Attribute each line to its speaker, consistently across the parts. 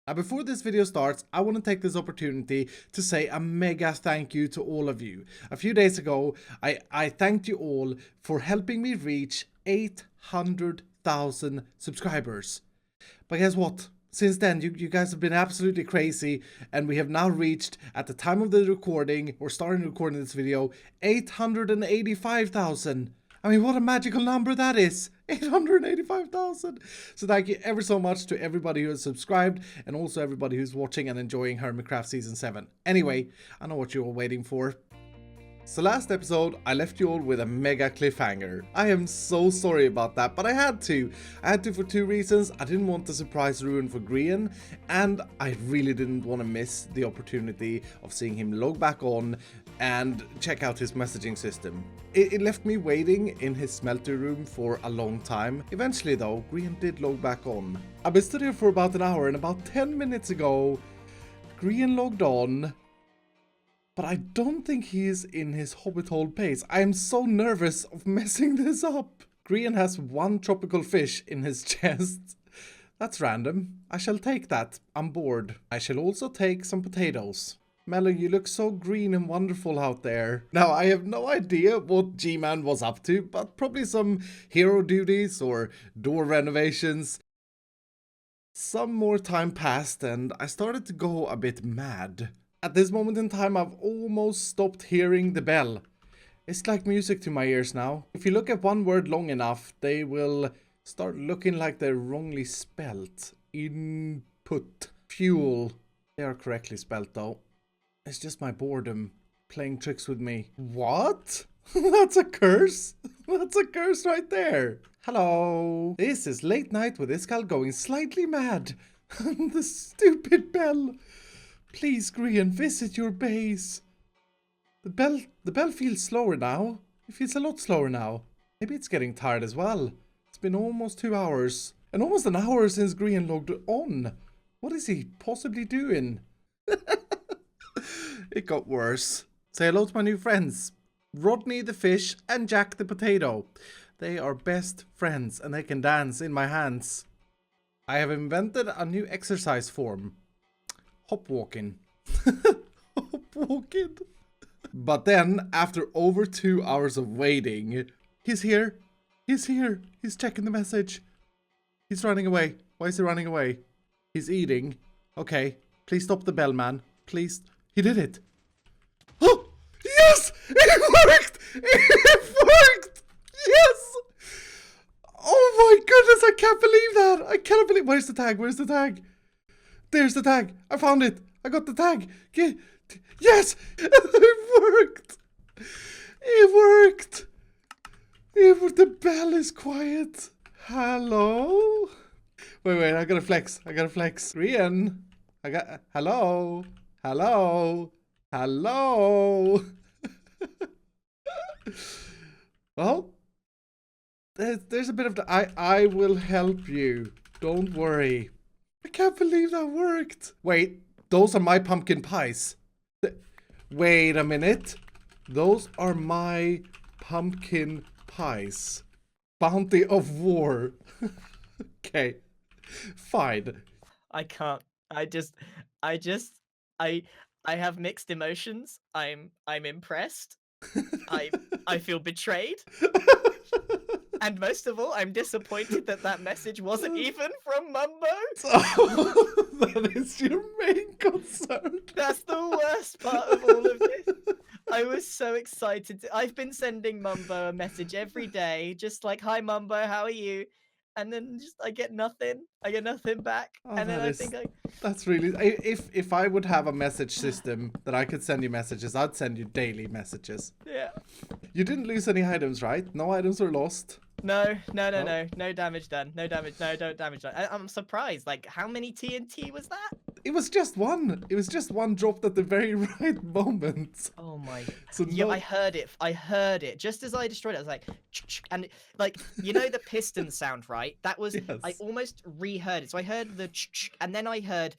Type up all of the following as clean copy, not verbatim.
Speaker 1: Now, before this video starts, I want to take this opportunity to say a mega thank you to all of you. A few days ago, I thanked you all for helping me reach 800,000 subscribers. But guess what? Since then, you guys have been absolutely crazy, and we have now reached, at the time of the recording, or starting recording this video, 885,000. I mean, what a magical number that is! 885,000! So thank you ever so much to everybody who has subscribed, and also everybody who's watching and enjoying Hermitcraft Season 7. Anyway, I know what you're all waiting for. So last episode, I left you all with a mega cliffhanger. I am so sorry about that, but I had to. I had to for two reasons. I didn't want the surprise ruined for Grian, and I really didn't want to miss the opportunity of seeing him log back on and check out his messaging system. It left me waiting in his smeltery room for a long time. Eventually though, Grian did log back on. I've been stood here for about an hour, and about 10 minutes ago, Grian logged on. But I don't think he is in his hobbit hole base. I am so nervous of messing this up. Grian has one tropical fish in his chest. That's random. I shall take that. I'm bored. I shall also take some potatoes. Melon, you look so green and wonderful out there. Now, I have no idea what G-Man was up to, but probably some hero duties or door renovations. Some more time passed and I started to go a bit mad. At this moment in time, I've almost stopped hearing the bell. It's like music to my ears now. If you look at one word long enough, they will start looking like they're wrongly spelt. Input. Fuel. They are correctly spelt though. It's just my boredom playing tricks with me. What? That's a curse? That's a curse right there. Hello. This is late night with Iskall going slightly mad. The stupid bell. Please, Grian, visit your base. The bell feels slower now. It feels a lot slower now. Maybe it's getting tired as well. It's been almost 2 hours. And almost an hour since Grian logged on. What is he possibly doing? It got worse. Say hello to my new friends. Rodney the fish and Jack the potato. They are best friends and they can dance in my hands. I have invented a new exercise form. Hop walking. Hop walking. But then, after over 2 hours of waiting, he's here. He's here. He's checking the message. He's running away. Why is he running away? He's eating. Okay. Please stop the bell, man. Please. He did it. Oh! Yes! It worked! It worked! Yes! Oh my goodness, I can't believe that! I cannot believe... Where's the tag? Where's the tag? There's the tag. I found it. I got the tag. Yes! It worked! It worked! The bell is quiet. Hello? Wait, I gotta flex. Grian. Hello? Hello? Well, there's a bit of... I will help you. Don't worry. I can't believe that worked. Wait, those are my pumpkin pies. Wait a minute. Those are my pumpkin pies. Bounty of war. Okay. Fine.
Speaker 2: I can't. I have mixed emotions. I'm impressed. I feel betrayed. And most of all, I'm disappointed that message wasn't even from Mumbo.
Speaker 1: Oh, that is your main concern.
Speaker 2: That's the worst part of all of this. I was so excited. I've been sending Mumbo a message every day, just like, "Hi Mumbo, how are you?" And then I get nothing. I get nothing back.
Speaker 1: Oh,
Speaker 2: and then
Speaker 1: that's really... If I would have a message system that I could send you messages, I'd send you daily messages.
Speaker 2: Yeah.
Speaker 1: You didn't lose any items, right? No items were lost.
Speaker 2: No damage done. No damage done. I'm surprised. Like, how many TNT was that?
Speaker 1: It was just one. It was just one dropped at the very right moment.
Speaker 2: Oh my.
Speaker 1: So
Speaker 2: yeah,
Speaker 1: no...
Speaker 2: I heard it. Just as I destroyed it, I was like, and like, you know the piston sound, right? That was, yes. I almost reheard it. So I heard the and then I heard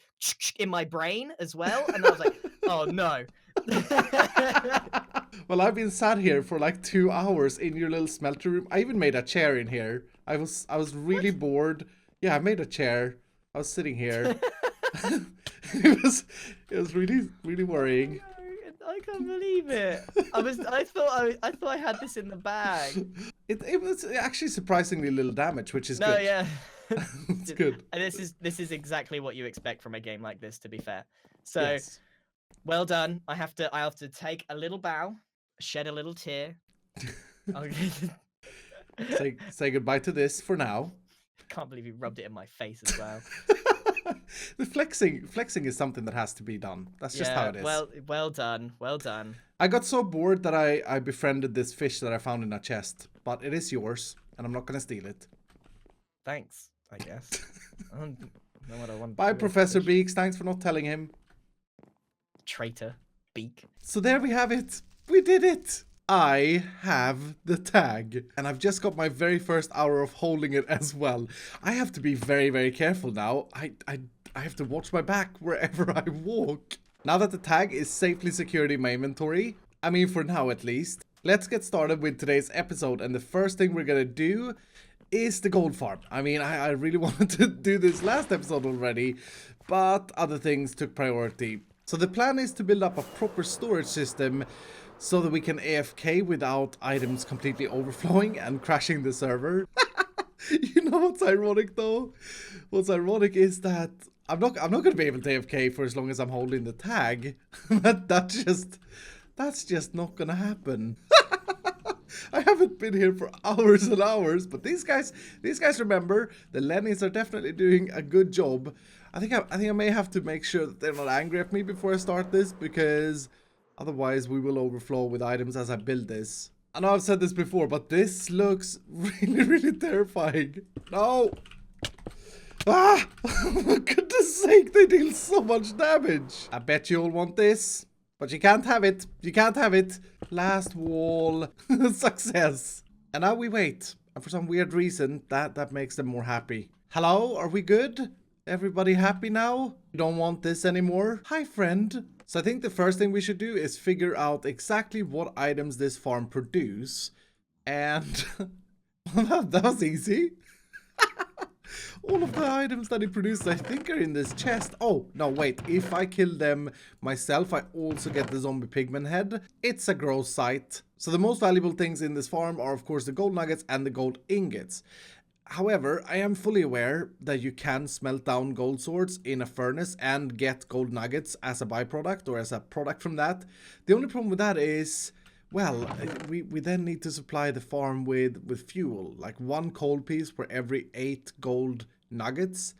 Speaker 2: in my brain as well. And I was like, oh no.
Speaker 1: Well, I've been sat here for like 2 hours in your little smelter room. I even made a chair in here. I was really bored. Yeah, I made a chair. I was sitting here. It was really, really worrying.
Speaker 2: I can't believe it. I thought I had this in the bag.
Speaker 1: It was actually surprisingly little damage, which is
Speaker 2: No,
Speaker 1: good.
Speaker 2: yeah.
Speaker 1: It's good.
Speaker 2: This is exactly what you expect from a game like this, to be fair. So
Speaker 1: Yes.
Speaker 2: well done. I have to take a little bow, shed a little tear.
Speaker 1: Say goodbye to this for now.
Speaker 2: Can't believe you rubbed it in my face as well.
Speaker 1: The flexing is something that has to be done. That's just how it is.
Speaker 2: Well done. Well done.
Speaker 1: I got so bored that I befriended this fish that I found in a chest, but it is yours, and I'm not gonna steal it.
Speaker 2: Thanks, I guess. I don't know what I want.
Speaker 1: Bye, Professor Beaks. Thanks for not telling him.
Speaker 2: Traitor Beak.
Speaker 1: So there we have it. We did it. I have the tag, and I've just got my very first hour of holding it as well. I have to be very, very careful now. I have to watch my back wherever I walk. Now that the tag is safely secured in my inventory, I mean for now at least, let's get started with today's episode. And the first thing we're gonna do is the gold farm. I mean, I really wanted to do this last episode already, but other things took priority. So the plan is to build up a proper storage system so that we can AFK without items completely overflowing and crashing the server. You know what's ironic though? What's ironic is that I'm not gonna be able to AFK for as long as I'm holding the tag. That's just not gonna happen. I haven't been here for hours and hours, but these guys remember the Lennies are definitely doing a good job. I think I may have to make sure that they're not angry at me before I start this, because otherwise we will overflow with items as I build this. I know I've said this before, but this looks really, really terrifying. No! Ah! For goodness sake, they deal so much damage. I bet you all want this, but you can't have it. You can't have it. Last wall. Success. And now we wait. And for some weird reason, that makes them more happy. Hello? Are we good? Everybody happy now? You don't want this anymore? Hi, friend. So I think the first thing we should do is figure out exactly what items this farm produce. And that was easy. All of the items that it produces, I think, are in this chest. Oh, no, wait. If I kill them myself, I also get the zombie pigman head. It's a gross sight. So the most valuable things in this farm are, of course, the gold nuggets and the gold ingots. However, I am fully aware that you can smelt down gold swords in a furnace and get gold nuggets as a byproduct or as a product from that. The only problem with that is, well, we then need to supply the farm with fuel, like 1 coal piece for every 8 gold nuggets.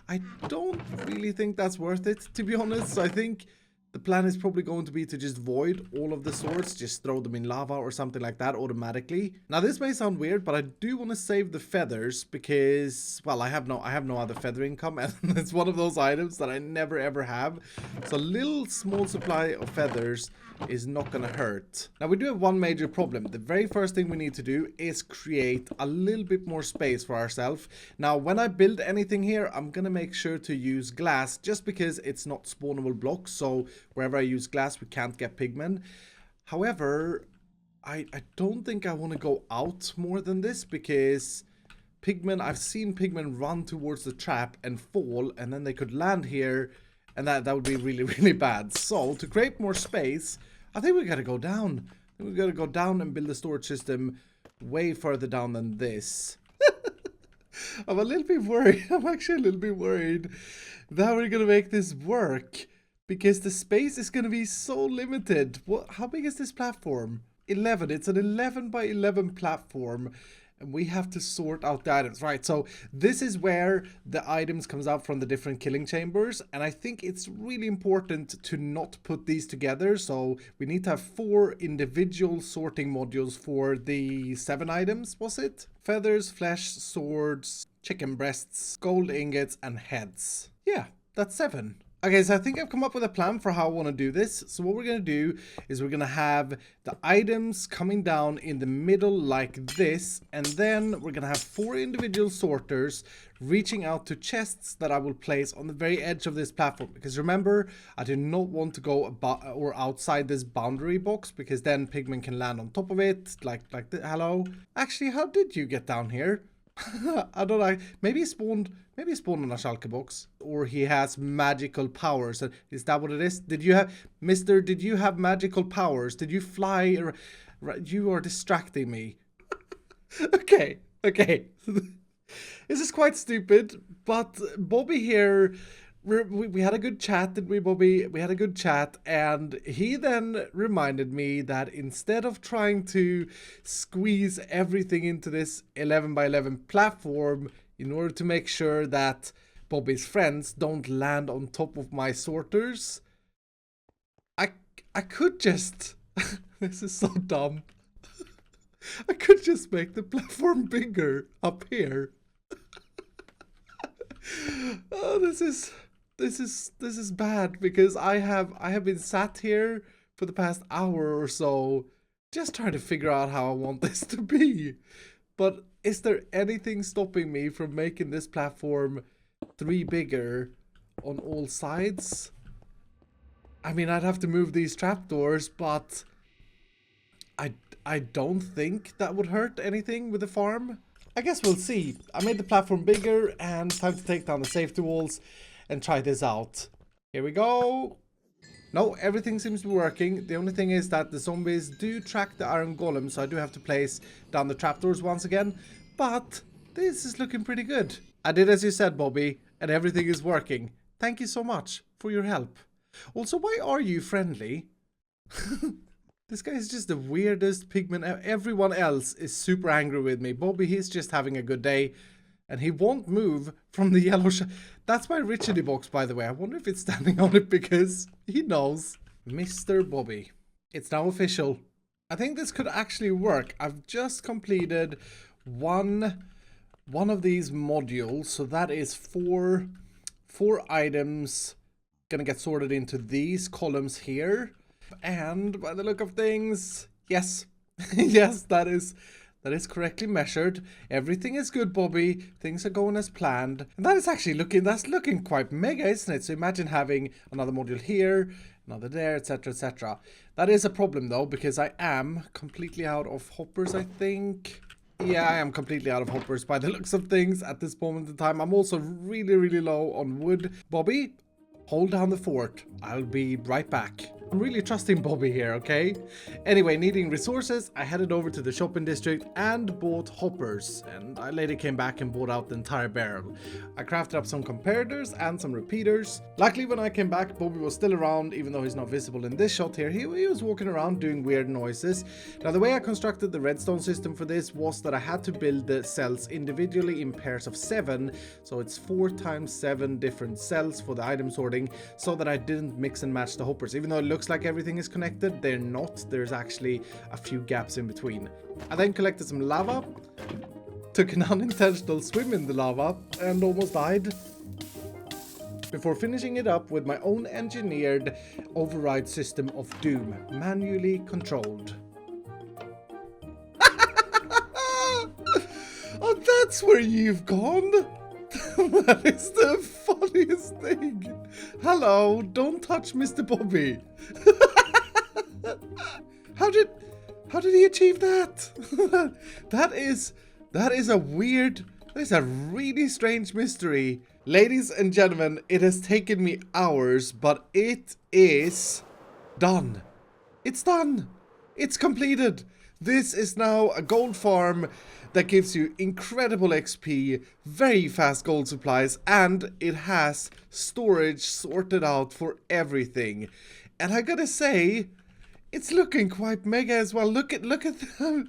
Speaker 1: I don't really think that's worth it, to be honest. So I think the plan is probably going to be to just void all of the swords, just throw them in lava or something like that automatically. Now this may sound weird, but I do want to save the feathers because, well, I have no other feather income, and it's one of those items that I never ever have. So a little small supply of feathers is not gonna hurt. Now we do have one major problem. The very first thing we need to do is create a little bit more space for ourselves. Now when I build anything here, I'm gonna make sure to use glass just because it's not spawnable blocks. So wherever I use glass, we can't get pigmen. However, I don't think I want to go out more than this because pigmen, I've seen pigmen run towards the trap and fall, and then they could land here, and that would be really, really bad. So to create more space, I think we gotta go down. We gotta go down and build a storage system way further down than this. I'm a little bit worried. I'm actually a little bit worried that we're gonna make this work, because the space is gonna be so limited. How big is this platform? 11. It's an 11 by 11 platform. And we have to sort out the items, right? So this is where the items comes out from the different killing chambers. And I think it's really important to not put these together. So we need to have 4 individual sorting modules for the 7 items, was it? Feathers, flesh, swords, chicken breasts, gold ingots, and heads. Yeah, that's 7. Okay, so I think I've come up with a plan for how I want to do this. So what we're going to do is we're going to have the items coming down in the middle like this. And then we're going to have 4 individual sorters reaching out to chests that I will place on the very edge of this platform. Because remember, I do not want to go about or outside this boundary box, because then pigmen can land on top of it. Hello? Actually, how did you get down here? I don't know. Maybe he spawned on a Schalke box, or he has magical powers. Is that what it is? Did you have, Mister? Did you have magical powers? Did you fly? You are distracting me. Okay. This is quite stupid, but Bobby here, we had a good chat, didn't we, Bobby? We had a good chat, and he then reminded me that instead of trying to squeeze everything into this 11 by 11 platform in order to make sure that Bobby's friends don't land on top of my sorters, I could just... This is so dumb. I could just make the platform bigger up here. Oh, this is bad, because I have been sat here for the past hour or so just trying to figure out how I want this to be. But is there anything stopping me from making this platform 3 bigger on all sides? I mean, I'd have to move these trapdoors, but I don't think that would hurt anything with the farm. I guess we'll see. I made the platform bigger, and time to take down the safety walls and try this out. Here we go. No, everything seems to be working. The only thing is that the zombies do track the iron golem, so I do have to place down the trapdoors once again. But this is looking pretty good. I did as you said, Bobby, and everything is working. Thank you so much for your help. Also, why are you friendly? This guy is just the weirdest pigman. Everyone else is super angry with me. Bobby, he's just having a good day. And he won't move from the yellow That's my Richardy box, by the way. I wonder if it's standing on it because he knows. Mr. Bobby. It's now official. I think this could actually work. I've just completed one of these modules. So that is four items gonna get sorted into these columns here. And by the look of things, yes, yes, that is correctly measured. Everything is good, Bobby. Things are going as planned. And that is actually looking quite mega, isn't it? So imagine having another module here, another there, etc., etc. That is a problem though, because I am completely out of hoppers, I think. Yeah, I am completely out of hoppers by the looks of things at this moment in time. I'm also really, really low on wood. Bobby, hold down the fort. I'll be right back. I'm really trusting Bobby here, okay? Anyway, needing resources, I headed over to the shopping district and bought hoppers. And I later came back and bought out the entire barrel. I crafted up some comparators and some repeaters. Luckily, when I came back, Bobby was still around, even though he's not visible in this shot here. He was walking around doing weird noises. Now, the way I constructed the redstone system for this was that I had to build the cells individually in pairs of 7. So it's 4 times 7 different cells for the item sorting, so that I didn't mix and match the hoppers. Even though it looks like everything is connected, they're not. There's actually a few gaps in between. I then collected some lava, took an unintentional swim in the lava, and almost died. Before finishing it up with my own engineered override system of doom, manually controlled. Oh, that's where you've gone? That is the funniest thing. Hello, don't touch Mr. Bobby. How did he achieve that? That is a really strange mystery. Ladies and gentlemen, it has taken me hours, but it is done. It's done. It's completed. This is now a gold farm that gives you incredible XP, very fast gold supplies, and it has storage sorted out for everything. And I gotta say, it's looking quite mega as well. Look at that.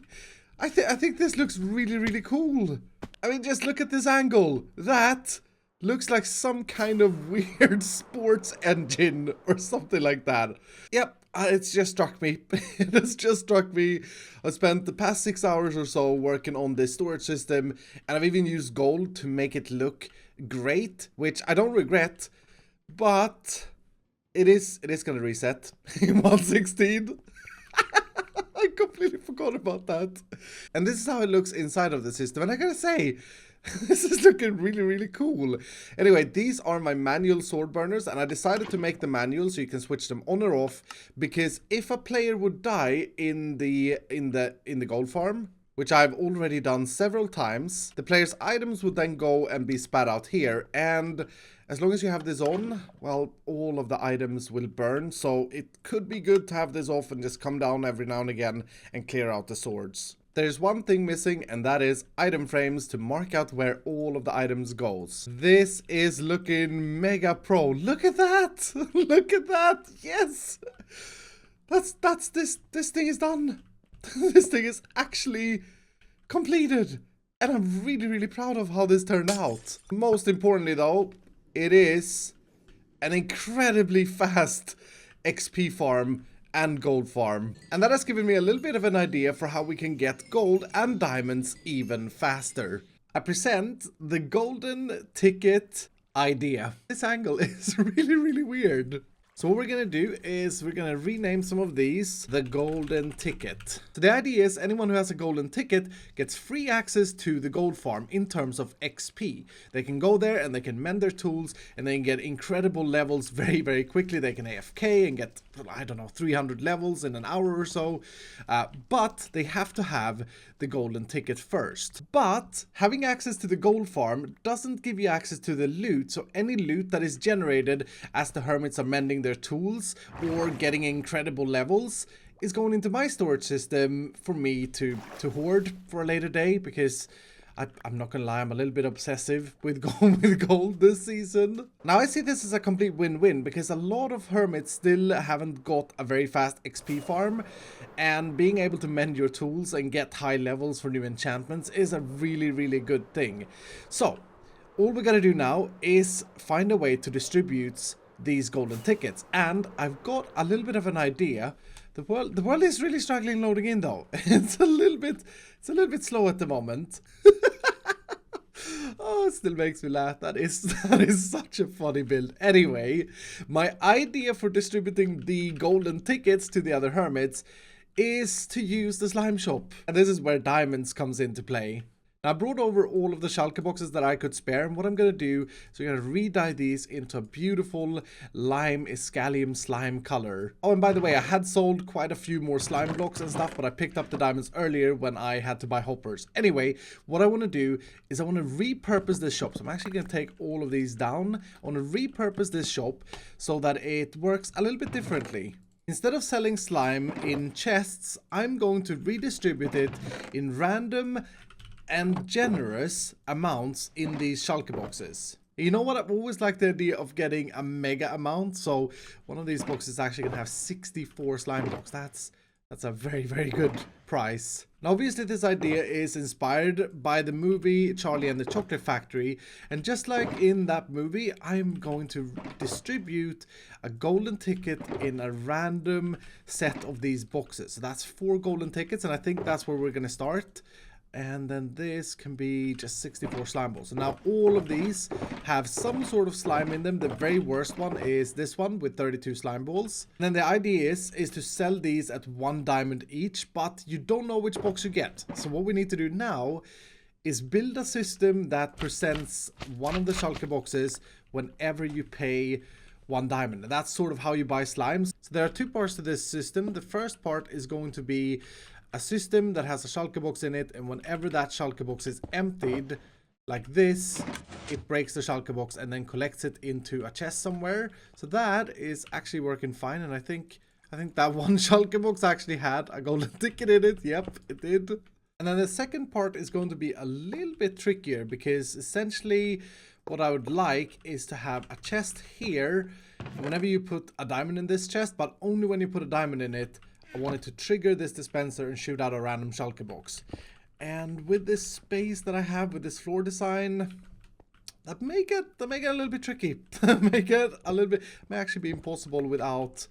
Speaker 1: I think this looks really, really cool. I mean, just look at this angle. That looks like some kind of weird sports engine or something like that. Yep. It's just struck me. It has just struck me. I spent the past 6 hours or so working on this storage system, and I've even used gold to make it look great, which I don't regret, but it is going to reset in 1.16. I completely forgot about that. And this is how it looks inside of the system, and I gotta say, this is looking really, really cool. Anyway, these are my manual sword burners, and I decided to make the manual so you can switch them on or off, because if a player would die in the gold farm, which I've already done several times. The player's items would then go and be spat out here, and as long as you have this on, well, all of the items will burn, so it could be good to have this off and just come down every now and again and clear out the swords. There's one thing missing, and that is item frames to mark out where all of the items goes. This is looking mega pro. Look at that! Look at that! Yes! This thing is done. This thing is actually completed. And I'm really, really proud of how this turned out. Most importantly though, it is an incredibly fast XP farm and gold farm. And that has given me a little bit of an idea for how we can get gold and diamonds even faster. I present the golden ticket idea. This angle is really, really weird. So what we're going to do is we're going to rename some of these the golden ticket. So the idea is anyone who has a golden ticket gets free access to the gold farm in terms of XP. They can go there and they can mend their tools and they can get incredible levels very, very quickly. They can AFK and get, I don't know, 300 levels in an hour or so. But they have to have the golden ticket first. But having access to the gold farm doesn't give you access to the loot. So any loot that is generated as the hermits are mending their tools or getting incredible levels is going into my storage system for me to hoard for a later day, because I'm not gonna lie, I'm a little bit obsessive with gold this season. Now I see this as a complete win-win, because a lot of hermits still haven't got a very fast XP farm, and being able to mend your tools and get high levels for new enchantments is a really, really good thing. So all we gotta do now is find a way to distribute these golden tickets, and I've got a little bit of an idea. The world is really struggling loading in though. It's a little bit slow at the moment. Oh, it still makes me laugh. That is such a funny build. Anyway, my idea for distributing the golden tickets to the other hermits is to use the slime shop, and this is where diamonds comes into play. Now, I brought over all of the shulker boxes that I could spare, and what I'm going to do is we're going to re-dye these into a beautiful lime Iskall slime color. Oh, and by the way, I had sold quite a few more slime blocks and stuff, but I picked up the diamonds earlier when I had to buy hoppers. Anyway, what I want to do is I want to repurpose this shop. So I'm actually going to take all of these down. I want to repurpose this shop so that it works a little bit differently. Instead of selling slime in chests, I'm going to redistribute it in random and generous amounts in these shulker boxes. You know what? I've always liked the idea of getting a mega amount. So one of these boxes is actually gonna have 64 slime blocks. That's a very, very good price. Now, obviously, this idea is inspired by the movie Charlie and the Chocolate Factory. And just like in that movie, I'm going to distribute a golden ticket in a random set of these boxes. So that's 4 golden tickets, and I think that's where we're gonna start. And then this can be just 64 slime balls. So now all of these have some sort of slime in them. The very worst one is this one with 32 slime balls. And then the idea is to sell these at 1 diamond each, but you don't know which box you get. So what we need to do now is build a system that presents one of the shulker boxes whenever you pay 1 diamond. And that's sort of how you buy slimes. So there are 2 parts to this system. The first part is going to be a system that has a shulker box in it, and whenever that shulker box is emptied, like this, it breaks the shulker box and then collects it into a chest somewhere. So that is actually working fine, and I think that one shulker box actually had a golden ticket in it. Yep, it did. And then the second part is going to be a little bit trickier, because essentially what I would like is to have a chest here. Whenever you put a diamond in this chest, but only when you put a diamond in it, I wanted to trigger this dispenser and shoot out a random shulker box. And with this space that I have with this floor design, that make it a little bit tricky. Make it a little bit, may actually be impossible without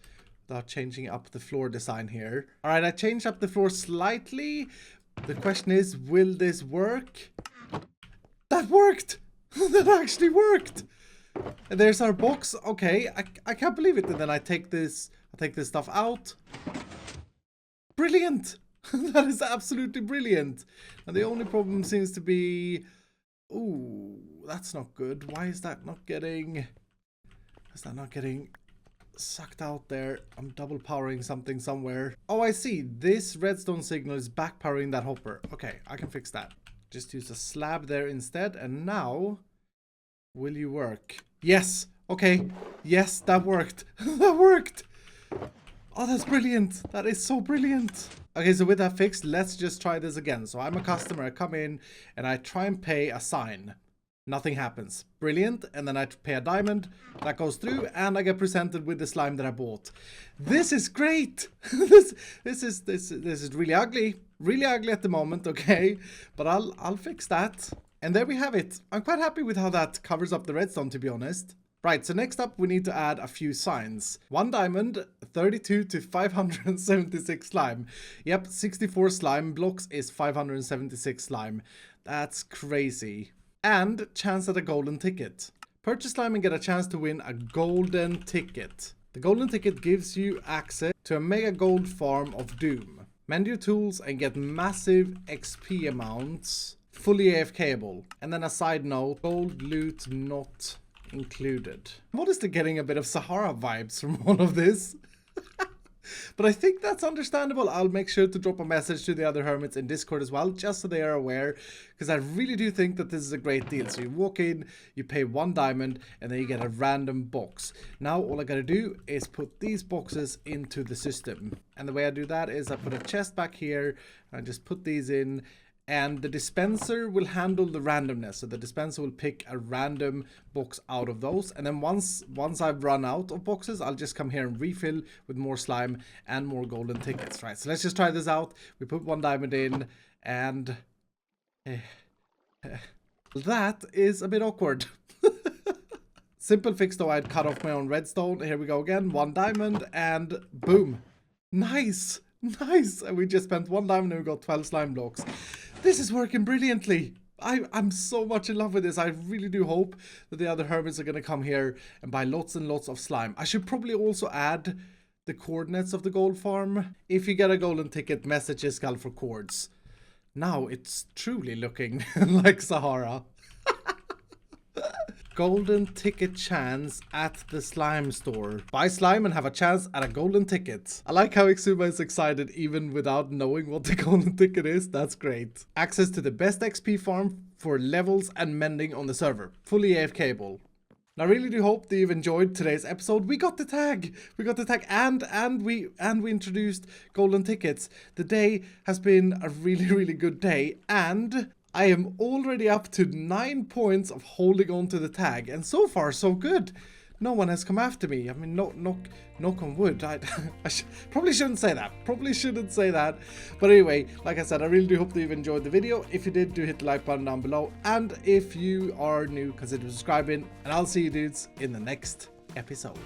Speaker 1: changing up the floor design here. All right, I changed up the floor slightly. The question is, will this work? That worked. That actually worked. And there's our box. Okay, I can't believe it. And then I take this stuff out. Brilliant! That is absolutely brilliant. And the only problem seems to be, ooh, that's not good. Why is that not getting? Is that not getting? sucked out there. I'm double powering something somewhere. Oh, I see. This redstone signal is back powering that hopper. Okay, I can fix that. Just use a slab there instead. And now, will you work? Yes. Okay. Yes, that worked. That worked. Oh, that's brilliant. That is so brilliant. Okay, so with that fixed, let's just try this again. So I'm a customer. I come in and I try and pay a sign. Nothing happens. Brilliant. And then I pay a diamond. That goes through and I get presented with the slime that I bought. This is great. This is really ugly. Really ugly at the moment, okay? But I'll fix that. And there we have it. I'm quite happy with how that covers up the redstone, to be honest. Right, so next up we need to add a few signs. 1 diamond, 32 to 576 slime. Yep, 64 slime blocks is 576 slime. That's crazy. And chance at a golden ticket. Purchase slime and get a chance to win a golden ticket. The golden ticket gives you access to a mega gold farm of doom. Mend your tools and get massive XP amounts, fully AFKable. And then a side note, gold loot not included. I'm honestly getting a bit of Sahara vibes from all of this. But I think that's understandable. I'll make sure to drop a message to the other hermits in Discord as well, just so they are aware, because I really do think that this is a great deal. So you walk in, you pay 1 diamond, and then you get a random box. Now all I gotta do is put these boxes into the system. And the way I do that is I put a chest back here, and I just put these in, and the dispenser will handle the randomness. So the dispenser will pick a random box out of those. And then once I've run out of boxes, I'll just come here and refill with more slime and more golden tickets, right? So let's just try this out. We put 1 diamond in and that is a bit awkward. Simple fix though, I'd cut off my own redstone. Here we go again, 1 diamond and boom. Nice. Nice. And we just spent 1 diamond and we got 12 slime blocks. This is working brilliantly. I'm so much in love with this. I really do hope that the other hermits are going to come here and buy lots and lots of slime. I should probably also add the coordinates of the gold farm. If you get a golden ticket, message Iskall for cords. Now it's truly looking like Sahara. Golden ticket chance at the slime store. Buy slime and have a chance at a golden ticket. I like how Exuma is excited even without knowing what the golden ticket is. That's great. Access to the best XP farm for levels and mending on the server. Fully AFKable. I really do hope that you've enjoyed today's episode. We got the tag. We got the tag and we introduced golden tickets. The day has been a really good day, and I am already up to 9 points of holding on to the tag, and so far so good. No one has come after me. I mean, knock on wood. I probably shouldn't say that. Probably shouldn't say that. But anyway, like I said, I really do hope that you've enjoyed the video. If you did, do hit the like button down below. And if you are new, consider subscribing. And I'll see you dudes in the next episode.